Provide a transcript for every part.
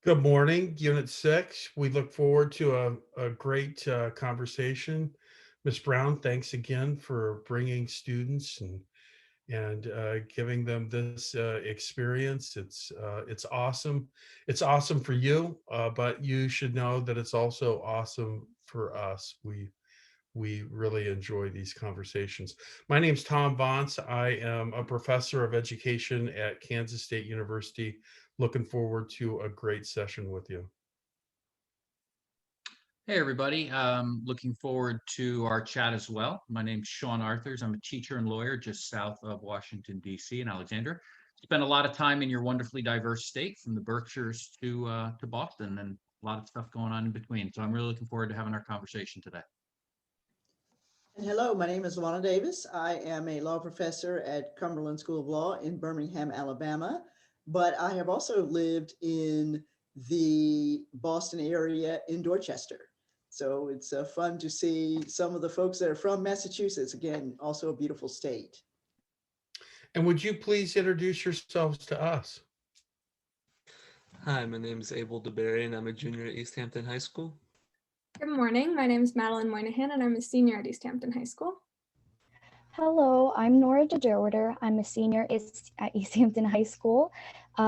Good morning, Unit 6. We look forward to a great conversation. Ms. Brown, thanks again for bringing students and giving them this experience. It's awesome. It's awesome for you, but you should know that it's also awesome for us. We really enjoy these conversations. My name's Tom Vance. I am a professor of education at Kansas State University. Looking forward to a great session with you. Hey, everybody. Looking forward to our chat as well. My name's Sean Arthurs. I'm a teacher and lawyer just south of Washington, D.C. in Alexandria. Spent a lot of time in your wonderfully diverse state, from the Berkshires to Boston, and a lot of stuff going on in between. So I'm really looking forward to having our conversation today. And hello, my name is Luana Davis. I am a law professor at Cumberland School of Law in Birmingham, Alabama, but I have also lived in the Boston area in Dorchester. So it's fun to see some of the folks that are from Massachusetts, again, also a beautiful state. And would you please introduce yourselves to us? Hi, my name is Abel DeBerry, and I'm a junior at Easthampton High School. Good morning. My name is Madeline Moynihan, and I'm a senior at Easthampton High School. Hello, I'm Nora DeDerwitter. I'm a senior at Easthampton High School.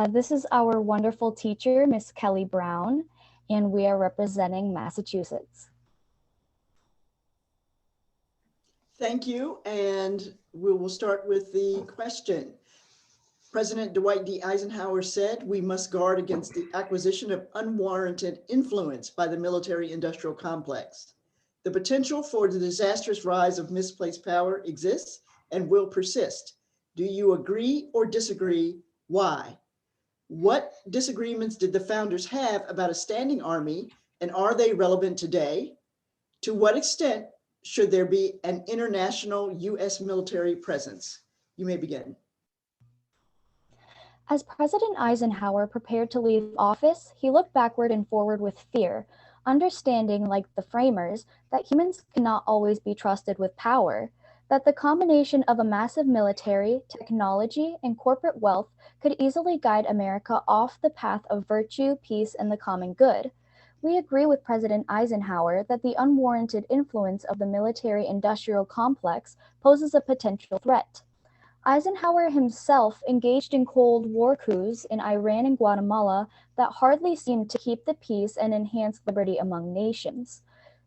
This is our wonderful teacher, Miss Kelly Brown, and we are representing Massachusetts. Thank you, and we will start with the question. President Dwight D. Eisenhower said, "We must guard against the acquisition of unwarranted influence by the military-industrial complex. The potential for the disastrous rise of misplaced power exists and will persist. Do you agree or disagree? Why? What disagreements did the founders have about a standing army, and are they relevant today? To what extent should there be an international U.S. military presence?" You may begin. As President Eisenhower prepared to leave office, he looked backward and forward with fear, understanding, like the framers, that humans cannot always be trusted with power, that the combination of a massive military, technology, and corporate wealth could easily guide America off the path of virtue, peace, and the common good. We agree with President Eisenhower that the unwarranted influence of the military-industrial complex poses a potential threat. Eisenhower himself engaged in Cold War coups in Iran and Guatemala that hardly seemed to keep the peace and enhance liberty among nations.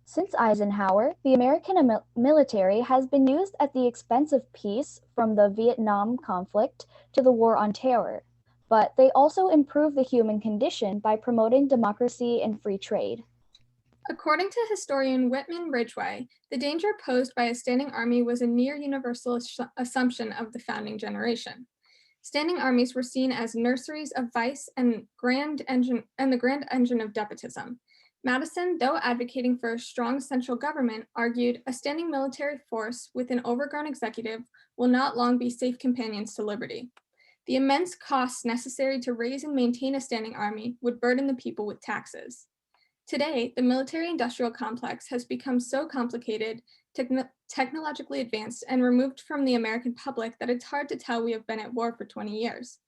Since Eisenhower, the American military has been used at the expense of peace, from the Vietnam conflict to the War on Terror. But they also improve the human condition by promoting democracy and free trade. According to historian Whitman Ridgway, the danger posed by a standing army was a near universal assumption of the founding generation. Standing armies were seen as nurseries of vice and the grand engine of despotism. Madison, though advocating for a strong central government, argued a standing military force with an overgrown executive will not long be safe companions to liberty. The immense costs necessary to raise and maintain a standing army would burden the people with taxes. Today, the military-industrial complex has become so complicated, technologically advanced, and removed from the American public that it's hard to tell we have been at war for 20 years.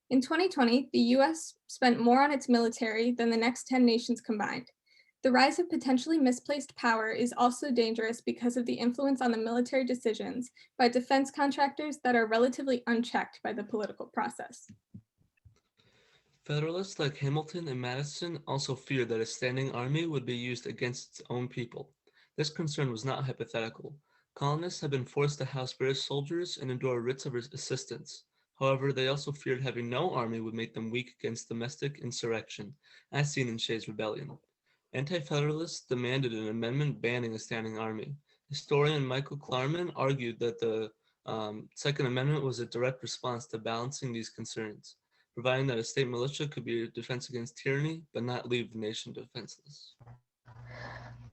In 2020, the US spent more on its military than the next 10 nations combined. The rise of potentially misplaced power is also dangerous because of the influence on the military decisions by defense contractors that are relatively unchecked by the political process. Federalists like Hamilton and Madison also feared that a standing army would be used against its own people. This concern was not hypothetical. Colonists had been forced to house British soldiers and endure writs of assistance. However, they also feared having no army would make them weak against domestic insurrection, as seen in Shays' Rebellion. Anti-Federalists demanded an amendment banning a standing army. Historian Michael Klarman argued that the Second Amendment was a direct response to balancing these concerns, providing that a state militia could be a defense against tyranny, but not leave the nation defenseless.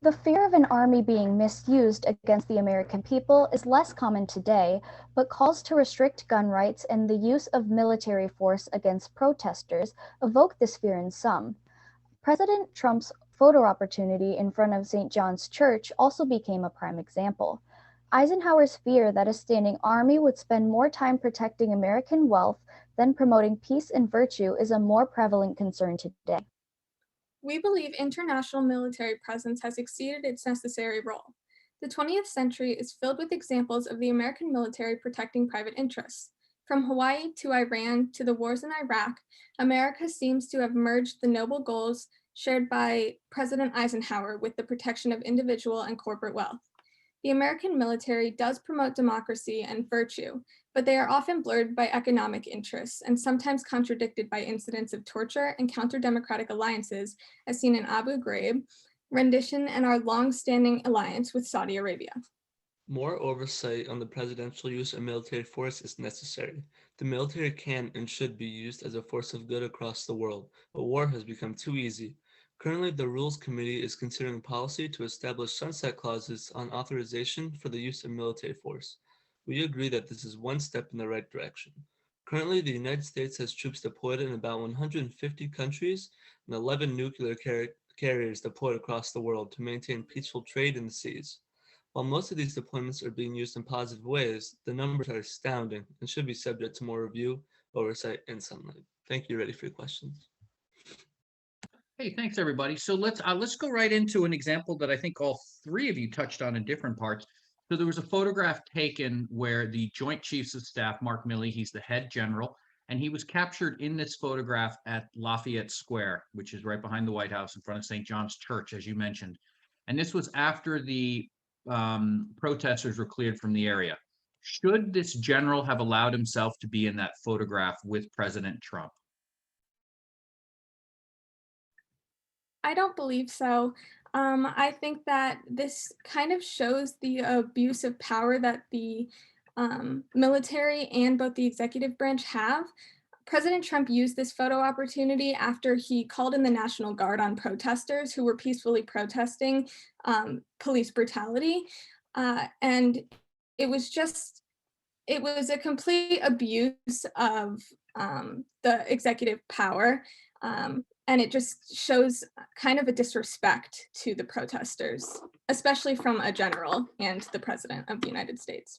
The fear of an army being misused against the American people is less common today, but calls to restrict gun rights and the use of military force against protesters evoke this fear in some. President Trump's photo opportunity in front of St. John's Church also became a prime example. Eisenhower's fear that a standing army would spend more time protecting American wealth than promoting peace and virtue is a more prevalent concern today. We believe international military presence has exceeded its necessary role. The 20th century is filled with examples of the American military protecting private interests. From Hawaii to Iran to the wars in Iraq, America seems to have merged the noble goals shared by President Eisenhower with the protection of individual and corporate wealth. The American military does promote democracy and virtue, but they are often blurred by economic interests and sometimes contradicted by incidents of torture and counter-democratic alliances, as seen in Abu Ghraib, rendition, and our long-standing alliance with Saudi Arabia. More oversight on the presidential use of military force is necessary. The military can and should be used as a force of good across the world, but war has become too easy. Currently, the Rules Committee is considering policy to establish sunset clauses on authorization for the use of military force. We agree that this is one step in the right direction. Currently, the United States has troops deployed in about 150 countries and 11 nuclear carriers deployed across the world to maintain peaceful trade in the seas. While most of these deployments are being used in positive ways, the numbers are astounding and should be subject to more review, oversight, and sunlight. Thank you. Ready for your questions? Hey, thanks everybody. So let's go right into an example that I think all three of you touched on in different parts. So there was a photograph taken where the Joint Chiefs of Staff, Mark Milley, he's the head general, and he was captured in this photograph at Lafayette Square, which is right behind the White House in front of St. John's Church, as you mentioned. And this was after the protesters were cleared from the area. Should this general have allowed himself to be in that photograph with President Trump? I don't believe so. I think that this kind of shows the abuse of power that the military and both the executive branch have. President Trump used this photo opportunity after he called in the National Guard on protesters who were peacefully protesting police brutality. And it was a complete abuse of the executive power. And it just shows kind of a disrespect to the protesters, especially from a general and the president of the United States.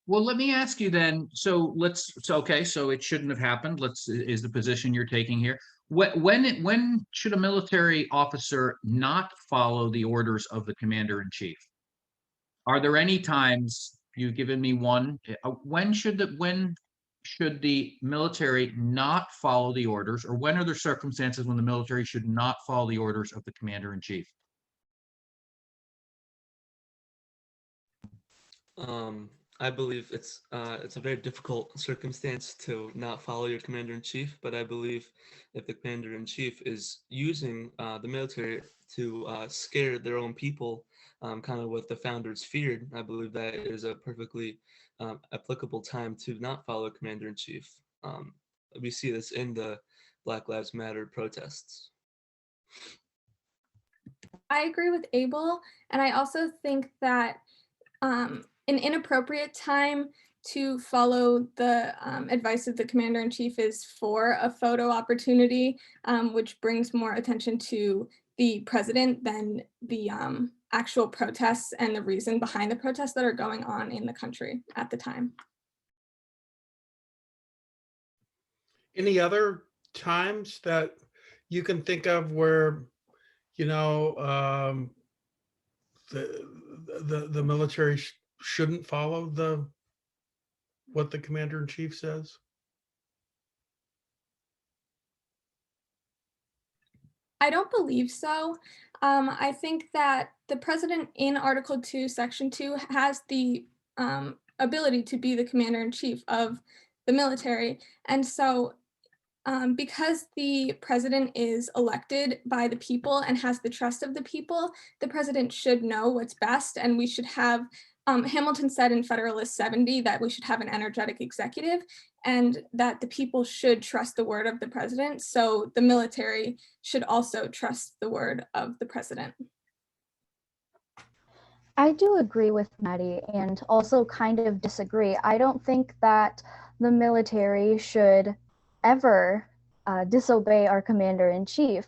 Well, let me ask you then. So it shouldn't have happened. Is the position you're taking here. When should a military officer not follow the orders of the commander in chief? Are there any times, you've given me one, when should the military not follow the orders, or when are there circumstances when the military should not follow the orders of the commander in chief? I believe it's a very difficult circumstance to not follow your commander in chief, but I believe if the commander in chief is using the military to scare their own people, kind of what the founders feared, I believe that is a perfectly applicable time to not follow commander in chief. We see this in the Black Lives Matter protests. I agree with Abel, and I also think that an inappropriate time to follow the advice of the commander-in-chief is for a photo opportunity, which brings more attention to the president than the actual protests and the reason behind the protests that are going on in the country at the time. Any other times that you can think of where, the military shouldn't follow what the commander in chief says? I don't believe so. I think that the president in Article 2, Section 2 has the ability to be the commander in chief of the military. And so because the president is elected by the people and has the trust of the people, the president should know what's best, and we should have, Hamilton said in Federalist 70 that we should have an energetic executive and that the people should trust the word of the president. So the military should also trust the word of the president. I do agree with Maddie and also kind of disagree. I don't think that the military should ever disobey our commander-in-chief,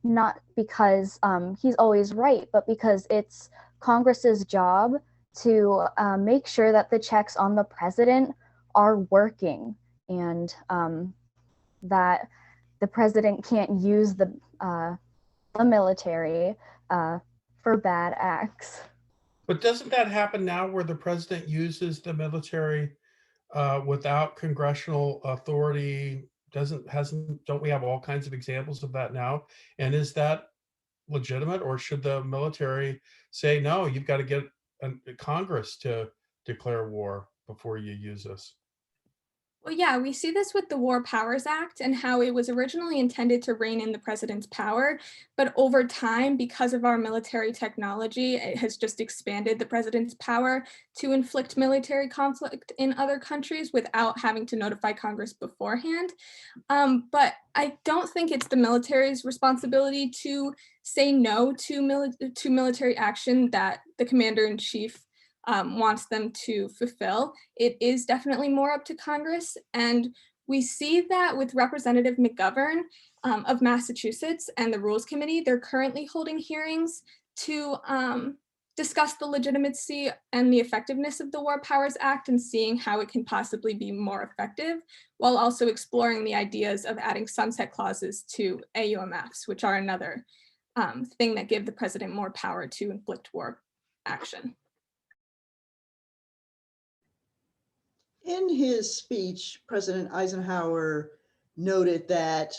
not because he's always right, but because it's Congress's job to make sure that the checks on the president are working and that the president can't use the military for bad acts. But doesn't that happen now where the president uses the military without congressional authority? Don't we have all kinds of examples of that now? And is that legitimate, or should the military say, no, you've got to get Congress to declare war before you use this? Well, yeah, we see this with the War Powers Act and how it was originally intended to rein in the president's power, but over time, because of our military technology, it has just expanded the president's power to inflict military conflict in other countries without having to notify Congress beforehand. But I don't think it's the military's responsibility to say no to military action that the commander-in-chief wants them to fulfill. It is definitely more up to Congress. And we see that with Representative McGovern of Massachusetts and the Rules Committee. They're currently holding hearings to discuss the legitimacy and the effectiveness of the War Powers Act and seeing how it can possibly be more effective, while also exploring the ideas of adding sunset clauses to AUMFs, which are another thing that give the president more power to inflict war action. In his speech, President Eisenhower noted that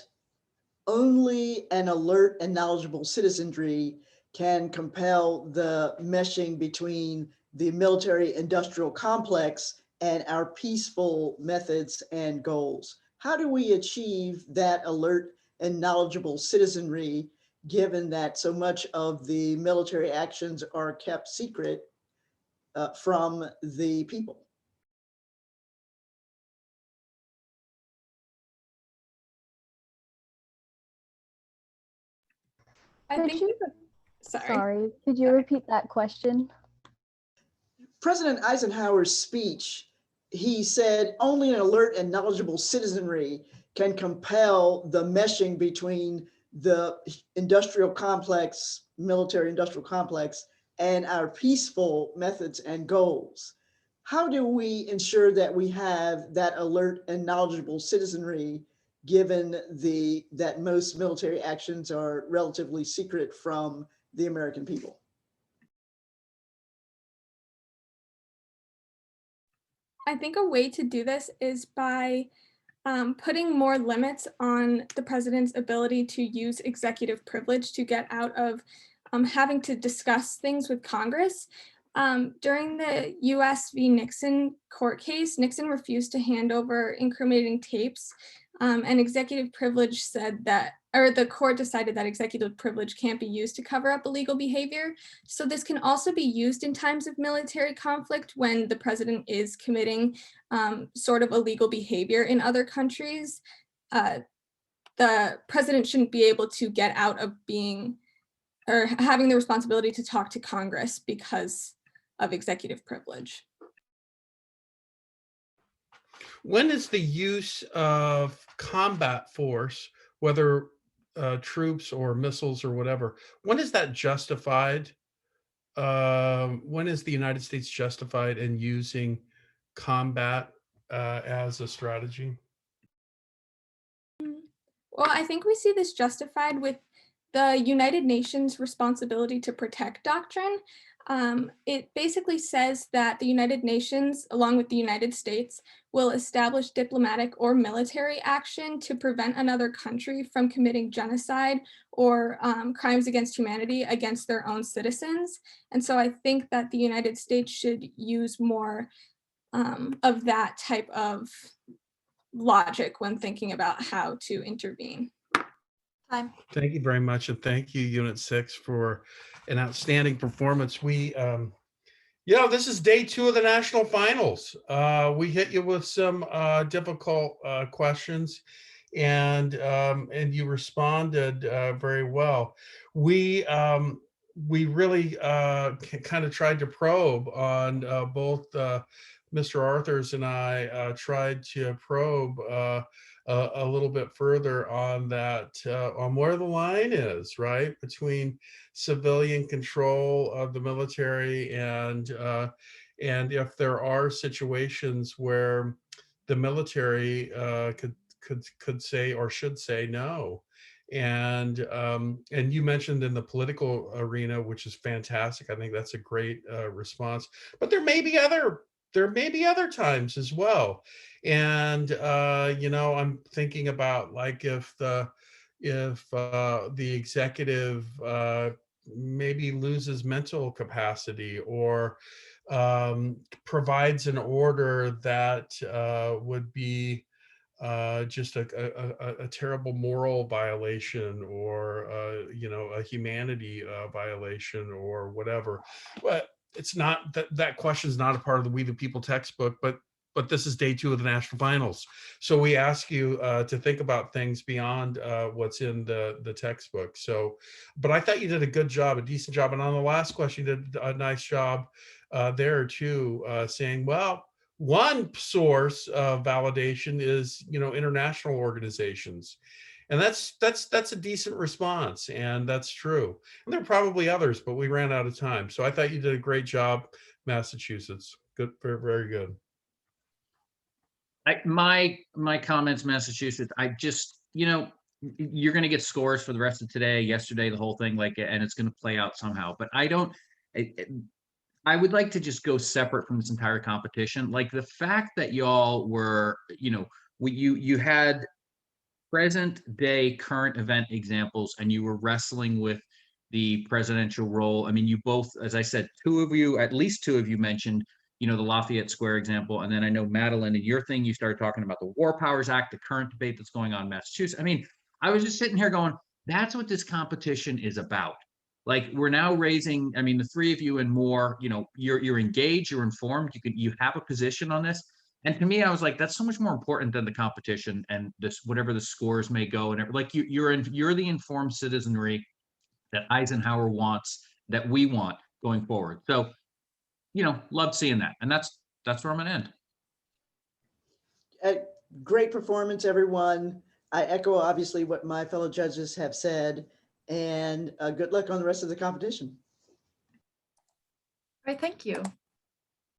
only an alert and knowledgeable citizenry can compel the meshing between the military-industrial complex and our peaceful methods and goals. How do we achieve that alert and knowledgeable citizenry, given that so much of the military actions are kept secret from the people? Sorry, could you repeat that question? President Eisenhower's speech, he said only an alert and knowledgeable citizenry can compel the meshing between the industrial complex, military industrial complex, and our peaceful methods and goals. How do we ensure that we have that alert and knowledgeable citizenry, given that most military actions are relatively secret from the American people? I think a way to do this is by putting more limits on the president's ability to use executive privilege to get out of having to discuss things with Congress. During the US v. Nixon court case, Nixon refused to hand over incriminating tapes, and executive privilege said that, or the court decided that executive privilege can't be used to cover up illegal behavior. So this can also be used in times of military conflict when the president is committing sort of illegal behavior in other countries. The president shouldn't be able to get out of being or having the responsibility to talk to Congress because of executive privilege. When is the use of combat force, whether troops or missiles or whatever, when is that justified? When is the United States justified in using combat as a strategy? Well, I think we see this justified with the United Nations responsibility to protect doctrine. It basically says that the United Nations, along with the United States, will establish diplomatic or military action to prevent another country from committing genocide or crimes against humanity against their own citizens. And so I think that the United States should use more of that type of logic when thinking about how to intervene. Time. Thank you very much. And thank you, Unit 6, for an outstanding performance. This is day 2 of the national finals. We hit you with some difficult questions, and you responded very well. We really kind of tried to probe on both Mr. Arthurs and I tried to probe a little bit further on that, on where the line is, right, between civilian control of the military and if there are situations where the military could say or should say no. And you mentioned in the political arena, which is fantastic. I think that's a great response. But there may be other times as well. And I'm thinking about, like, if the executive maybe loses mental capacity, or provides an order that would be just a terrible moral violation, or a humanity violation, or whatever. But it's not that question is not a part of the We the People textbook, but this is day 2 of the national finals, so we ask you to think about things beyond what's in the textbook. So, but I thought you did a good job, a decent job, and on the last question, you did a nice job there too, saying, well, one source of validation is, international organizations, and that's a decent response, and that's true. And there are probably others, but we ran out of time. So I thought you did a great job, Massachusetts. Good, very, very good. My comments, Massachusetts. I just, you're going to get scores for the rest of today, yesterday, the whole thing, and it's going to play out somehow. But I don't. I would like to just go separate from this entire competition. Like, the fact that y'all were, you had present day current event examples, and you were wrestling with the presidential role. I mean, you both, as I said, at least two of you mentioned, the Lafayette Square example. And then I know, Madeline, in your thing, you started talking about the War Powers Act, the current debate that's going on in Massachusetts. I mean, I was just sitting here going, that's what this competition is about. Like, we're now raising, I mean, the three of you and more, you're engaged, you're informed, you have a position on this. And to me, I was like, that's so much more important than the competition and this, whatever the scores may go. And like, you're the informed citizenry that Eisenhower wants, that we want going forward. So, love seeing that. And that's where I'm gonna end. Great performance, everyone. I echo, obviously, what my fellow judges have said, and good luck on the rest of the competition. All right, thank you.